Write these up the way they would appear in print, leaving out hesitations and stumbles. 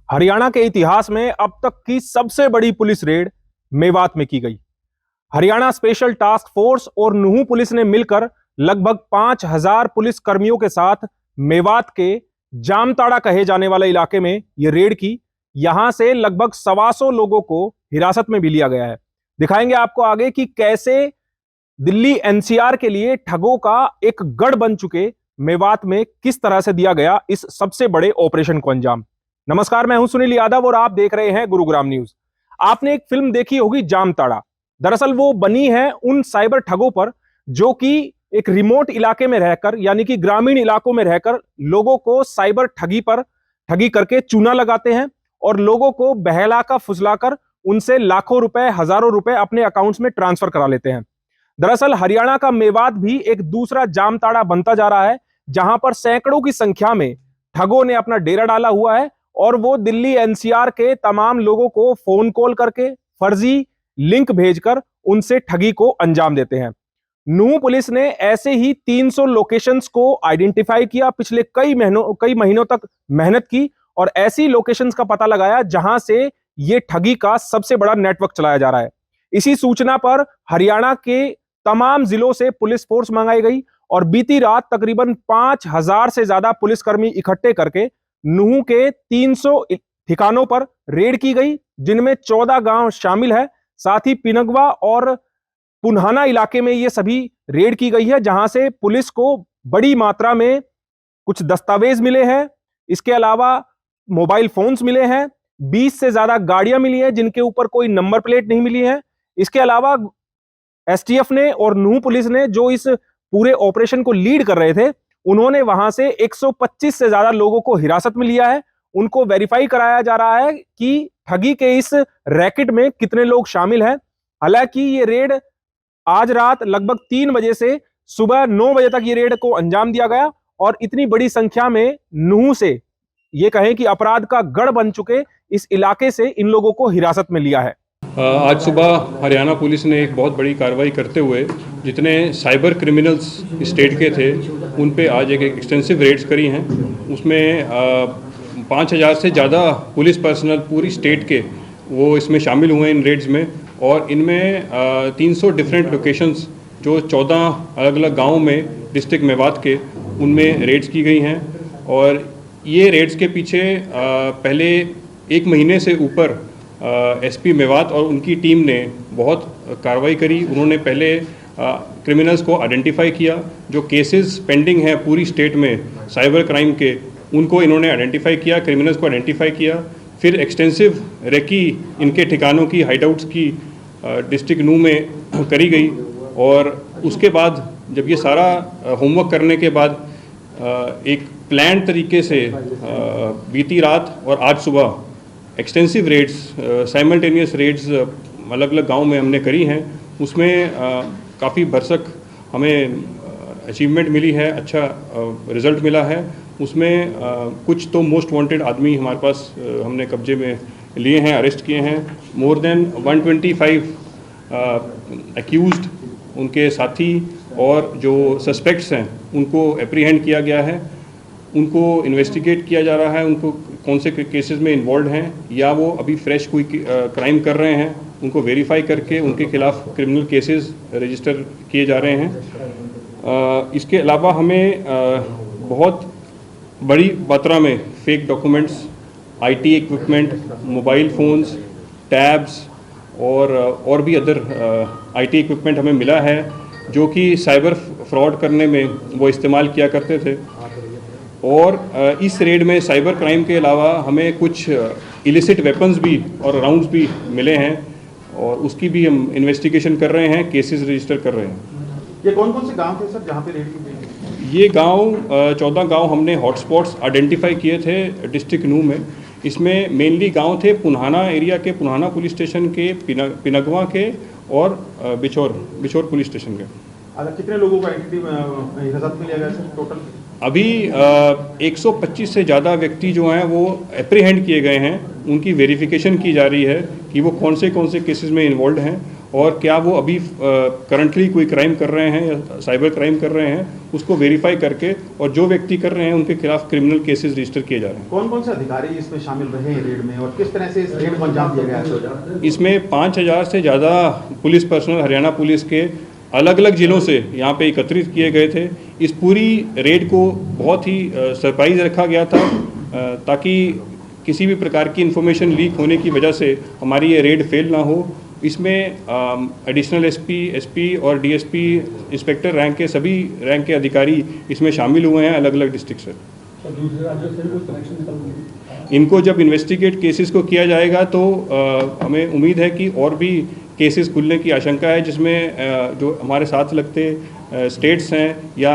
हरियाणा के इतिहास में अब तक की सबसे बड़ी पुलिस रेड मेवात में की गई। हरियाणा स्पेशल टास्क फोर्स और नुहू पुलिस ने मिलकर लगभग 5,000 पुलिस कर्मियों के साथ मेवात के जामताड़ा कहे जाने वाले इलाके में यह रेड की। यहां से लगभग 125 लोगों को हिरासत में भी लिया गया है। दिखाएंगे आपको आगे कि कैसे दिल्ली एनसीआर के लिए ठगों का एक गढ़ बन चुके मेवात में किस तरह से दिया गया इस सबसे बड़े ऑपरेशन को अंजाम। नमस्कार, मैं हूं सुनील यादव और आप देख रहे हैं गुरुग्राम न्यूज। आपने एक फिल्म देखी होगी जामताड़ा। दरअसल वो बनी है उन साइबर ठगों पर जो कि एक रिमोट इलाके में रहकर यानी कि ग्रामीण इलाकों में रहकर लोगों को साइबर ठगी करके चूना लगाते हैं और लोगों को बहला का फुसलाकर उनसे लाखों रुपए हजारों रुपए अपने अकाउंट्स में ट्रांसफर करा लेते हैं। दरअसल हरियाणा का मेवात भी एक दूसरा जामताड़ा बनता जा रहा है जहां पर सैकड़ों की संख्या में ठगों ने अपना डेरा डाला हुआ है और वो दिल्ली एनसीआर के तमाम लोगों को फोन कॉल करके फर्जी लिंक भेजकर उनसे ठगी को अंजाम देते हैं। नूह पुलिस ने ऐसे ही 300 लोकेशंस को आइडेंटिफाई किया, पिछले कई महीनों तक मेहनत की और ऐसी लोकेशंस का पता लगाया जहां से ये ठगी का सबसे बड़ा नेटवर्क चलाया जा रहा है। इसी सूचना पर हरियाणा के तमाम जिलों से पुलिस फोर्स मंगाई गई और बीती रात तकरीबन 5,000 से ज्यादा पुलिसकर्मी इकट्ठे करके नूह के 300 ठिकानों पर रेड की गई, जिनमें 14 गांव शामिल है। साथ ही पिनगवा और पुन्हाना इलाके में ये सभी रेड की गई है जहां से पुलिस को बड़ी मात्रा में कुछ दस्तावेज मिले हैं। इसके अलावा मोबाइल फोन्स मिले हैं, 20 से ज्यादा गाड़ियां मिली हैं जिनके ऊपर कोई नंबर प्लेट नहीं मिली है। इसके अलावा एसटीएफ ने और नूह पुलिस ने जो इस पूरे ऑपरेशन को लीड कर रहे थे, उन्होंने वहां से 125 से ज्यादा लोगों को हिरासत में लिया है। उनको वेरीफाई कराया जा रहा है कि ठगी के इस रैकेट में कितने लोग शामिल हैं। हालांकि ये रेड आज रात लगभग 3 बजे से सुबह 9 बजे तक ये रेड को अंजाम दिया गया और इतनी बड़ी संख्या में नूह से ये कहें कि अपराध का गढ़ बन चुके इस इलाके से इन लोगों को हिरासत में लिया है। आज सुबह हरियाणा पुलिस ने एक बहुत बड़ी कार्रवाई करते हुए जितने साइबर क्रिमिनल्स स्टेट के थे उन पे आज एक एक्सटेंसिव रेड्स करी हैं। उसमें 5,000 से ज़्यादा पुलिस पर्सनल पूरी स्टेट के वो इसमें शामिल हुए इन रेड्स में और इनमें 300 डिफरेंट लोकेशंस जो 14 अलग अलग गाँव में डिस्ट्रिक्ट मेवात के उनमें रेड्स की गई हैं। और ये रेड्स के पीछे पहले 1 महीने से ऊपर एसपी मेवात और उनकी टीम ने बहुत कार्रवाई करी। उन्होंने पहले क्रिमिनल्स को आइडेंटिफाई किया, जो केसेस पेंडिंग हैं पूरी स्टेट में साइबर क्राइम के, उनको इन्होंने आइडेंटिफाई किया, क्रिमिनल्स को आइडेंटिफाई किया। फिर एक्सटेंसिव रेकी इनके ठिकानों की, हाइडआउट्स की डिस्ट्रिक्ट नूह में करी गई। और उसके बाद जब ये सारा होमवर्क करने के बाद एक प्लान तरीके से बीती रात और आज सुबह एक्सटेंसिव रेड्स, साइमल्टेनियस रेड्स अलग अलग गांव में हमने करी हैं। उसमें काफ़ी भरसक हमें अचीवमेंट मिली है, अच्छा रिज़ल्ट मिला है। उसमें कुछ तो मोस्ट वांटेड आदमी हमारे पास हमने कब्जे में लिए हैं, अरेस्ट किए हैं। मोर देन 125 एक्यूज्ड, उनके साथी और जो सस्पेक्ट्स हैं उनको एप्रीहेंड किया गया है। उनको इन्वेस्टिगेट किया जा रहा है, उनको कौन से केसेस में इन्वॉल्व हैं या वो अभी फ्रेश कोई क्राइम कर रहे हैं, उनको वेरीफाई करके उनके खिलाफ क्रिमिनल केसेस रजिस्टर किए जा रहे हैं। इसके अलावा हमें बहुत बड़ी मात्रा में fake documents, IT equipment, mobile phones, tabs और भी अदर आईटी इक्विपमेंट हमें मिला है जो कि साइबर फ्रॉड करने में वो इस्तेमाल किया करते थे। और इस रेड में साइबर क्राइम के अलावा हमें कुछ इलिसिट वेपन्स भी और राउंड्स भी मिले हैं और उसकी भी हम इन्वेस्टिगेशन कर रहे हैं, केसेस रजिस्टर कर रहे हैं। ये कौन कौन से गांव थे सर जहाँ पे रेड की गई? ये गांव 14 गांव हमने हॉटस्पॉट्स आइडेंटिफाई किए थे डिस्ट्रिक्ट नूह में। इसमें मेनली गांव थे पुन्हाना एरिया के, पुन्हाना पुलिस स्टेशन के, पिनगवा के और बिचौर पुलिस स्टेशन के। कितने लोगों को हिरासत में लिया गया सर टोटल? अभी 125 से ज़्यादा व्यक्ति जो हैं वो एप्रीहेंड किए गए हैं। उनकी वेरिफिकेशन की जा रही है कि वो कौन से केसेस में इन्वॉल्व हैं और क्या वो अभी करंटली कोई क्राइम कर रहे हैं या साइबर क्राइम कर रहे हैं, उसको वेरीफाई करके और जो व्यक्ति कर रहे हैं उनके खिलाफ क्रिमिनल केसेस रजिस्टर किए जा रहे हैं। कौन कौन से अधिकारी इसमें शामिल रहे हैं रेड में और किस तरह से इस रेड को अंजाम दिया गया है? इसमें 5,000 से ज़्यादा पुलिस पर्सनल हरियाणा पुलिस के अलग अलग ज़िलों से यहाँ पे एकत्रित किए गए थे। इस पूरी रेड को बहुत ही सरप्राइज रखा गया था ताकि किसी भी प्रकार की इन्फॉर्मेशन लीक होने की वजह से हमारी ये रेड फेल ना हो। इसमें एडिशनल एसपी और डीएसपी इंस्पेक्टर रैंक के सभी रैंक के अधिकारी इसमें शामिल हुए हैं अलग अलग डिस्ट्रिक्ट से। इनको जब इन्वेस्टिगेट केसेस को किया जाएगा तो हमें उम्मीद है कि और भी केसेस खुलने की आशंका है, जिसमें जो हमारे साथ लगते स्टेट्स हैं या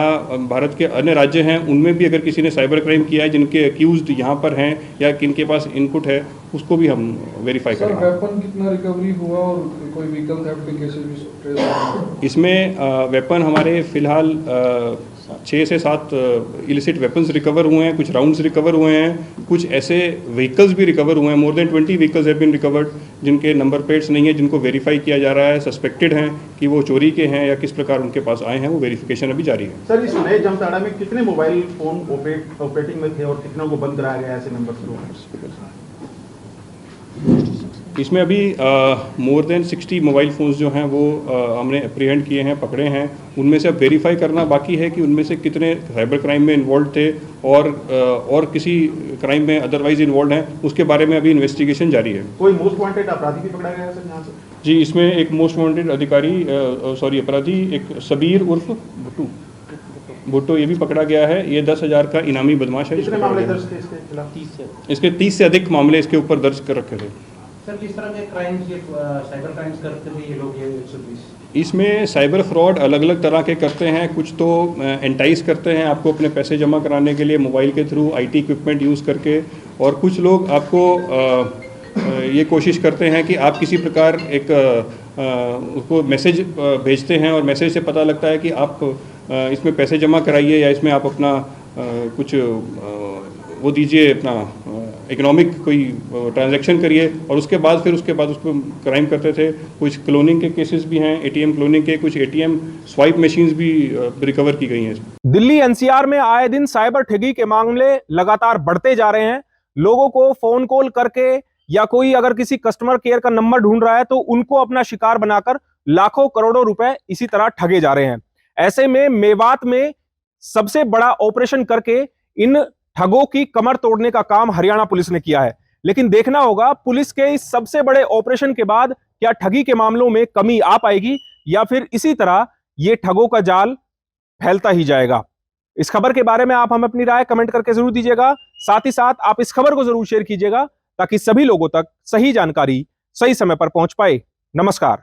भारत के अन्य राज्य हैं उनमें भी अगर किसी ने साइबर क्राइम किया है जिनके अक्यूज्ड यहाँ पर हैं या किनके पास इनपुट है उसको भी हम वेरीफाई करेंगे। सर वेपन कितना रिकवरी हुआ और कोई व्हीकल थेफ्ट के केसेस भी ट्रेस हुए? इसमें वेपन हमारे फिलहाल 6 से 7 इलिसिट वेपन्स रिकवर हुए हैं, कुछ राउंड्स रिकवर हुए हैं, कुछ ऐसे व्हीकल्स भी रिकवर हुए हैं। More than 20 vehicles have been recovered जिनके नंबर प्लेट्स नहीं है, जिनको वेरीफाई किया जा रहा है, सस्पेक्टेड हैं कि वो चोरी के हैं या किस प्रकार उनके पास आए हैं, वो वेरिफिकेशन अभी जारी है। सर इस नए जामताड़ा में कितने मोबाइल फोन ऑपरेटिंग में थे और कितनों को बंद कराया गया ऐसे नंबर से? इसमें अभी मोर देन 60 मोबाइल फ़ोन्स जो हैं वो हमने अप्रीहेंड किए हैं, पकड़े हैं। उनमें से अब वेरीफाई करना बाकी है कि उनमें से कितने साइबर क्राइम में इन्वॉल्व थे और किसी क्राइम में अदरवाइज इन्वॉल्व हैं, उसके बारे में अभी इन्वेस्टिगेशन जारी है। कोई मोस्ट वांटेड अपराधी भी पकड़ा गया है सर यहाँ से? जी, इसमें एक मोस्ट वांटेड अपराधी एक सबीर उर्फ भुट्टो ये भी पकड़ा गया है। ये 10,000 का इनामी बदमाश है। कितने मामले दर्ज थे इसके खिलाफ? इसके 30 से अधिक मामले इसके ऊपर दर्ज कर रखे थे। सर किस तरह के क्राइम्स ये साइबर क्राइम्स करते थे ये लोग, ये 120? इसमें साइबर फ्रॉड अलग अलग तरह के करते हैं। कुछ तो एंटाइज करते हैं आपको अपने पैसे जमा कराने के लिए मोबाइल के थ्रू, आईटी इक्विपमेंट यूज़ करके, और कुछ लोग आपको ये कोशिश करते हैं कि आप किसी प्रकार एक उसको मैसेज भेजते हैं और मैसेज से पता लगता है कि आप इसमें पैसे जमा कराइए या इसमें आप अपना कुछ वो दीजिए, अपना इकोनॉमिक कोई ट्रांजैक्शन करिए, और उसके बाद उस पर क्राइम करते थे। कुछ क्लोनिंग के केसेस भी हैं, एटीएम क्लोनिंग के, कुछ एटीएम स्वाइप मशीन्स भी रिकवर की गई हैं। दिल्ली एनसीआर में आए दिन साइबर ठगी के मामले लगातार बढ़ते जा रहे हैं। लोगों को फोन कॉल करके या कोई अगर किसी कस्टमर केयर का नंबर ढूंढ रहा है तो उनको अपना शिकार बनाकर लाखों करोड़ों रुपए इसी तरह ठगे जा रहे हैं। ऐसे में मेवात में सबसे बड़ा ऑपरेशन करके इन ठगों की कमर तोड़ने का काम हरियाणा पुलिस ने किया है। लेकिन देखना होगा पुलिस के इस सबसे बड़े ऑपरेशन के बाद क्या ठगी के मामलों में कमी आ पाएगी या फिर इसी तरह यह ठगों का जाल फैलता ही जाएगा। इस खबर के बारे में आप हमें अपनी राय कमेंट करके जरूर दीजिएगा। साथ ही साथ आप इस खबर को जरूर शेयर कीजिएगा ताकि सभी लोगों तक सही जानकारी सही समय पर पहुंच पाए। नमस्कार।